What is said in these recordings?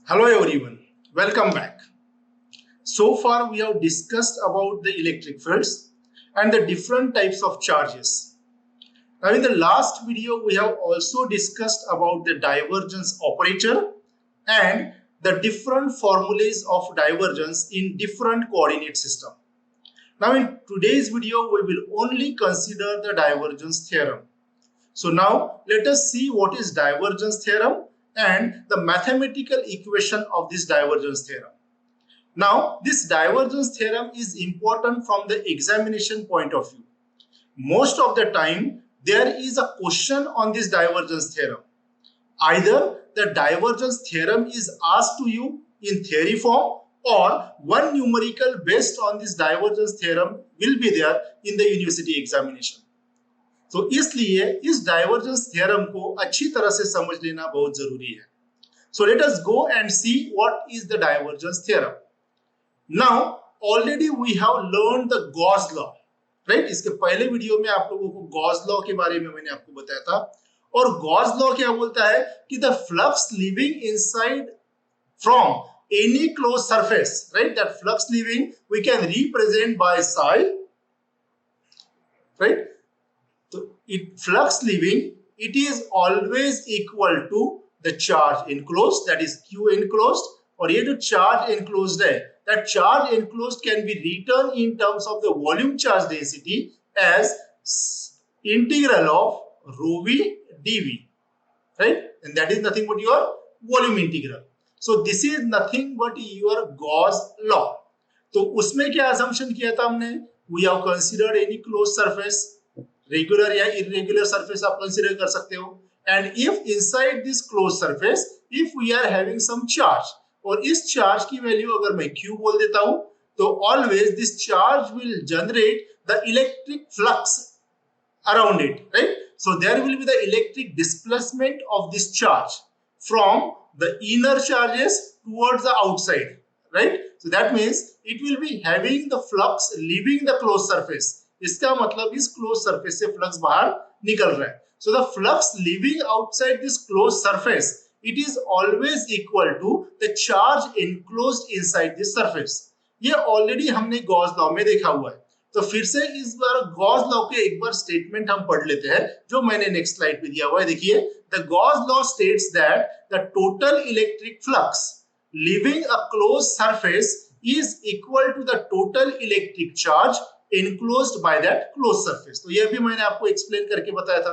Hello everyone, welcome back. So far we have discussed about the electric fields and the different types of charges. Now in the last video we have also discussed about the divergence operator and the different formulas of divergence in different coordinate system. Now in today's video we will only consider the divergence theorem. So now let us see what is divergence theorem and the mathematical equation of this divergence theorem. Now this divergence theorem is important from the examination point of view. Most of the time there is a question on this divergence theorem. Either the divergence theorem is asked to you in theory form or one numerical based on this divergence theorem will be there in the university examination. तो इसलिए इस divergence theorem को अच्छी तरह से समझ लेना बहुत जरूरी है. So let us go and see what is the divergence theorem. Now already we have learn the Gauss law, right. इसके पहले वीडियो में आप लोगों को गॉस लॉ के बारे में मैंने आपको बताया था. और गॉस लॉ क्या बोलता है कि the flux living inside from any close surface, right, that flux living we can represent by psi, right. Flux leaving, it is always equal to the charge enclosed, that is Q enclosed. और ये जो charge enclosed है, that charge enclosed can be written in terms of the volume charge density as integral of rho v dv, right? And that is nothing but your volume integral. So this is nothing but your Gauss law. तो उसमें क्या assumption किया था हमने? We have considered any closed surface, regular या irregular surface आप consider कर सकते हो. And if inside this close surface if we are having some charge, और इस चार्ज की वैल्यू अगर मैं Q बोल देता हूं तो always this charge will generate the electric flux around it, right. So there will be the electric displacement of this charge from the inner charges towards the outside, right. So that means it will be having the flux leaving the close surface. इसका मतलब इस close surface से flux बाहर निकल रहा है. So the flux living outside this close surface, it is always equal to the charge enclosed inside this surface. ये already हमने गॉस लॉ में देखा हुआ है. तो फिर से इस बार गॉस लॉ के एक बार स्टेटमेंट हम पढ़ लेते हैं जो मैंने नेक्स्ट स्लाइड पे दिया हुआ है. देखिए, the Gauss law states that the total electric flux living a close surface is equal to the total electric charge enclosed by that closed surface. तो ये भी मैंने आपको एक्सप्लेन करके बताया था.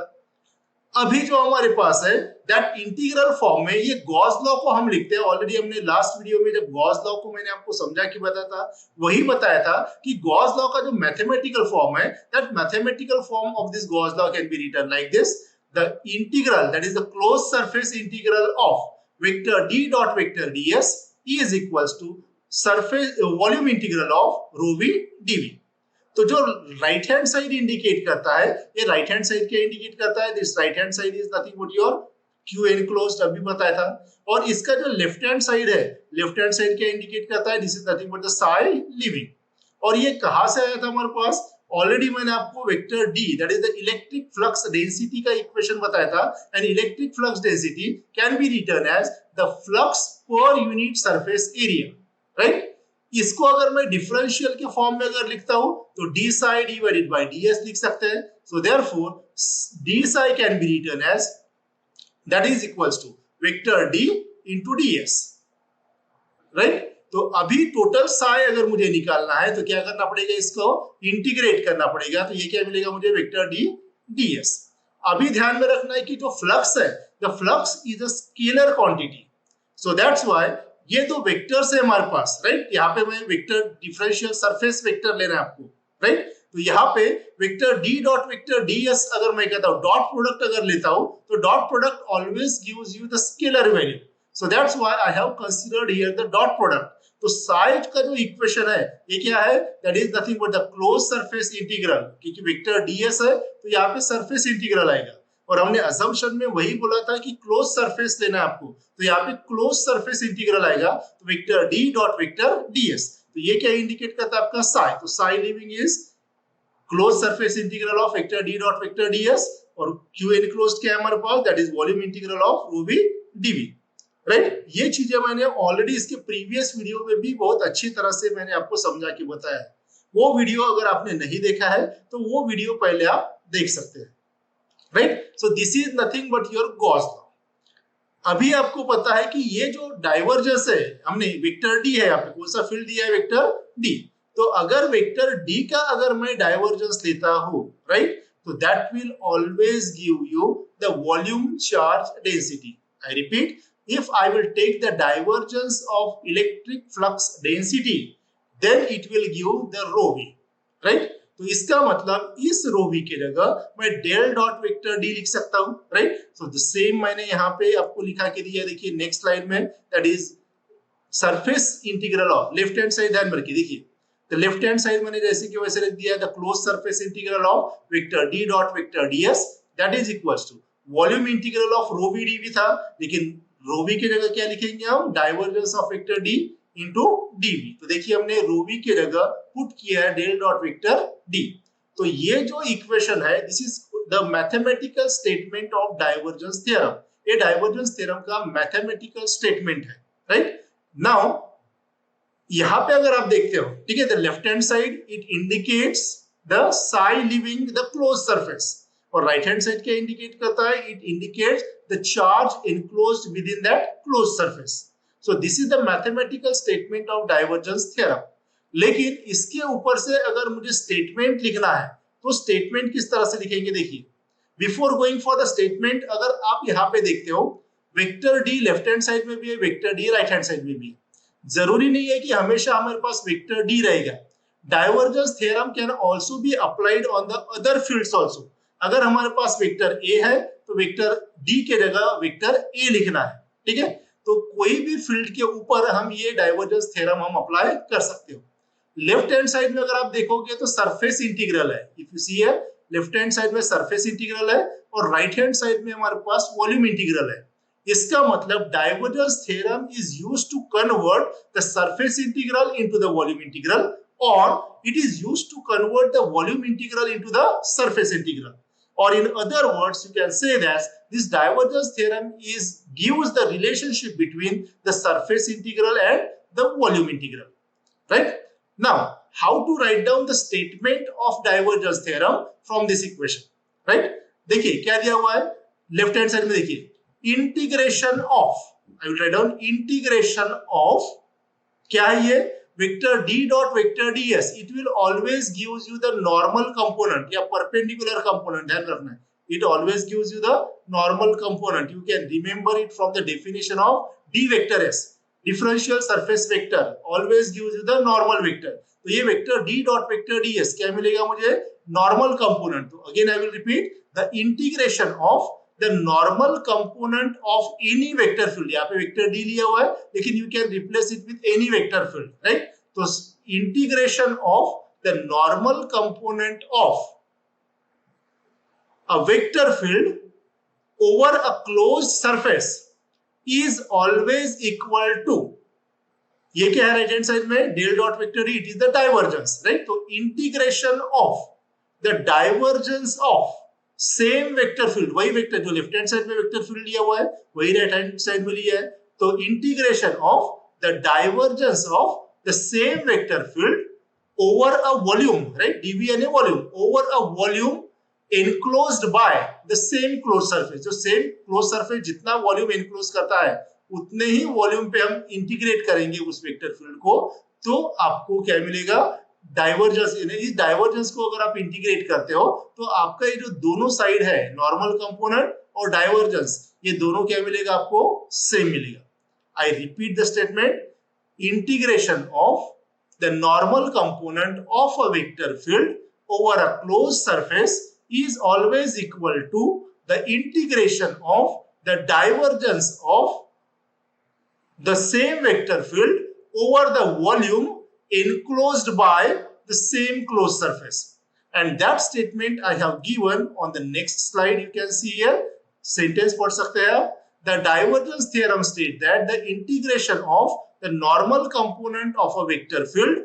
अभी जो हमारे पास है दैट इंटीग्रल फॉर्म में ये गॉस लॉ को हम लिखते हैं. ऑलरेडी हमने लास्ट वीडियो में जब गॉस लॉ को मैंने आपको समझा के बताया था, वही बताया था कि गॉस लॉ का जो मैथमेटिकल फॉर्म है, that mathematical form of this Gauss law can be written like this. The integral, that is the close surface integral of vector d dot vector ds is equals to surface volume integral of rho v dv. तो जो right hand side indicate करता है, ये right hand side क्या indicate करता है? This right hand side is nothing but your Q enclosed, अभी बताया था. और इसका जो लेफ्ट हैंड साइड है, लेफ्ट हैंड साइड क्या इंडिकेट करता है? This is nothing but the psi living. और ये कहां से आया था हमारे पास? ऑलरेडी मैंने आपको vector D, that is the electric flux density का इक्वेशन बताया था. And electric flux density can be written as the flux per unit surface area, right. इसको अगर मैं डिफरेंशियल के फॉर्म में अगर लिखता हूं तो d psi divided by ds लिख सकते हैं. So therefore d psi can be written as that is equals to vector d into ds, right. तो अभी टोटल psi अगर मुझे निकालना है तो क्या करना पड़ेगा? इसको इंटीग्रेट करना पड़ेगा. तो ये क्या मिलेगा मुझे? Vector d ds. अभी ध्यान में रखना है कि जो फ्लक्स है, the flux is a scalar quantity. So that's why ये दो वेक्टर्स है हमारे पास, राइट. यहाँ पे मैं वेक्टर डिफरेंशियल सरफेस वेक्टर लेना है आपको, राइट. तो यहाँ पे vector d dot vector ds अगर मैं कहता हूँ डॉट प्रोडक्ट अगर लेता हूँ तो dot product always gives you the scalar value. So that's why I have considered here the dot product. तो साइड का जो इक्वेशन है ये क्या है? That is nothing but the close surface integral. क्योंकि वेक्टर ds है तो यहाँ पे सरफेस इंटीग्रल आएगा. और हमने असम्पशन में वही बोला था कि क्लोज सरफेस लेना है आपको. तो यहाँ पे क्लोज सरफेस इंटीग्रल आएगा. तो vector d dot vector ds, तो ये क्या इंडिकेट करता है? आपका psi. तो psi living is close surface integral of vector d dot vector ds. और Q एनक्लोज्ड क्या है हमारे पास? That is volume integral of rho v dv. Right. ये चीजें मैंने ऑलरेडी इसके प्रीवियस वीडियो में भी बहुत अच्छी तरह से मैंने आपको समझा के बताया है। वो वीडियो अगर आपने नहीं देखा है तो वो वीडियो पहले आप देख सकते हैं, right. So this is nothing but your Gauss law. अभी आपको पता है कि ये जो डाइवर्जेंस है, हमने वेक्टर डी है, यहाँ पे कौन सा फील्ड दिया है, वेक्टर डी। तो अगर वेक्टर डी का अगर मैं डाइवर्जेंस लेता हूं, राइट, तो that will always give you the volume charge density. I repeat, if I will take the divergence of electric flux density, then it will give the rho v, right? तो इसका मतलब इस रो we के जगह मैं del dot vector D लिख सकता हूं, राइट। सो द सेम मैंने यहाँ पे आपको लिखा के दिया, देखिए नेक्स्ट स्लाइड में, that is surface integral of left hand side, ध्यान रखिए, देखिए तो लेफ्ट हैंड साइड मैंने जैसे कि वैसे लिख दिया, the close surface integral of vector D dot vector DS that is equals to volume integral of rho v d भी था, लेकिन रो वी की जगह क्या लिखेंगे हम, divergence of vector D into DV. तो देखिए हमने रो वी की जगह पुट किया है डेल डॉट वेक्टर डी। तो ये जो इक्वेशन है, this is the mathematical statement of divergence theorem. ये डाइवर्जेंस थ्योरम का मैथमेटिकल स्टेटमेंट है, राइट। नाउ यहां पे अगर आप देखते हो, ठीक है, the left hand side it indicates the Sai living the close surface, और राइट हैंड साइड क्या इंडिकेट करता है, it indicates the charge enclosed with in that close surface. So this is the mathematical statement of divergence theorem. लेकिन इसके ऊपर से अगर मुझे स्टेटमेंट लिखना है तो स्टेटमेंट किस तरह से लिखेंगे, देखिए before going for the statement, अगर आप यहाँ पे देखते हो vector D left hand side में भी है, vector D right hand side में भी है। जरूरी नहीं है कि हमेशा हमारे पास वेक्टर डी रहेगा। Divergence theorem can also be applied on the other fields also. अगर हमारे पास वेक्टर ए है तो वेक्टर डी के जगह वेक्टर ए लिखना है, ठीक है। तो कोई भी फील्ड के ऊपर हम ये डाइवर्जेंस थ्योरम हम अप्लाई कर सकते हो। लेफ्ट हैंड साइड में अगर आप देखोगे तो सरफेस इंटीग्रल है, इफ यू सी है लेफ्ट हैंड साइड में सरफेस इंटीग्रल है, और राइट हैंड साइड में हमारे पास वॉल्यूम इंटीग्रल है। इसका मतलब divergence theorem is used to convert the surface integral into the volume integral, और it is used to convert the volume integral into the surface integral. Or in other words, you can say that this divergence theorem gives the relationship between the surface integral and the volume integral, right? Now, how to write down the statement of divergence theorem from this equation, right? देखिए क्या दिया हुआ है left hand side में, देखिए integration of, I will write down integration of, क्या है ये, vector d dot vector ds, it will always gives you the normal component या perpendicular component, ध्यान रखना है, it always gives you the normal component. You can remember it from the definition of d vector s, differential surface vector always gives you the normal vector. तो ये vector d dot vector ds क्या मिलेगा मुझे, normal component. तो again I will repeat, the integration of the normal component of any vector field, यहाँ पे vector D लिया हुआ है लेकिन you can replace it with any vector field, right? तो integration of the normal component of a vector field over a closed surface is always equal to, ये क्या है राइट हैंड साइड में, del dot vector D, it is the divergence, right. तो integration of the divergence of same vector field, वही vector जो left hand side में vector field लिया हुआ है वही राइट हैंड साइड में लिया है, तो integration of the divergence of the same vector field over a volume, right, DV यानी volume, over a volume enclosed by the same close surface. जो सेम क्लोज सरफेस जितना वॉल्यूम एनक्लोज करता है उतने ही वॉल्यूम पे हम इंटीग्रेट करेंगे उस वेक्टर फील्ड को, तो आपको क्या मिलेगा, डाइवर्जेंस। इस डाइवर्जेंस को अगर आप इंटीग्रेट करते हो तो आपका ये जो दोनों साइड है, नॉर्मल कंपोनेंट और डाइवर्जेंस, ये दोनों क्या मिलेगा, आपको सेम मिलेगा। I repeat the statement, integration of the normal component of a vector field over a close surface is always equal to the integration of the divergence of the same vector field over the volume enclosed by the same closed surface. And that statement I have given on the next slide. You can see here sentence पढ़ सकते हैं आप, the divergence theorem states that the integration of the normal component of a vector field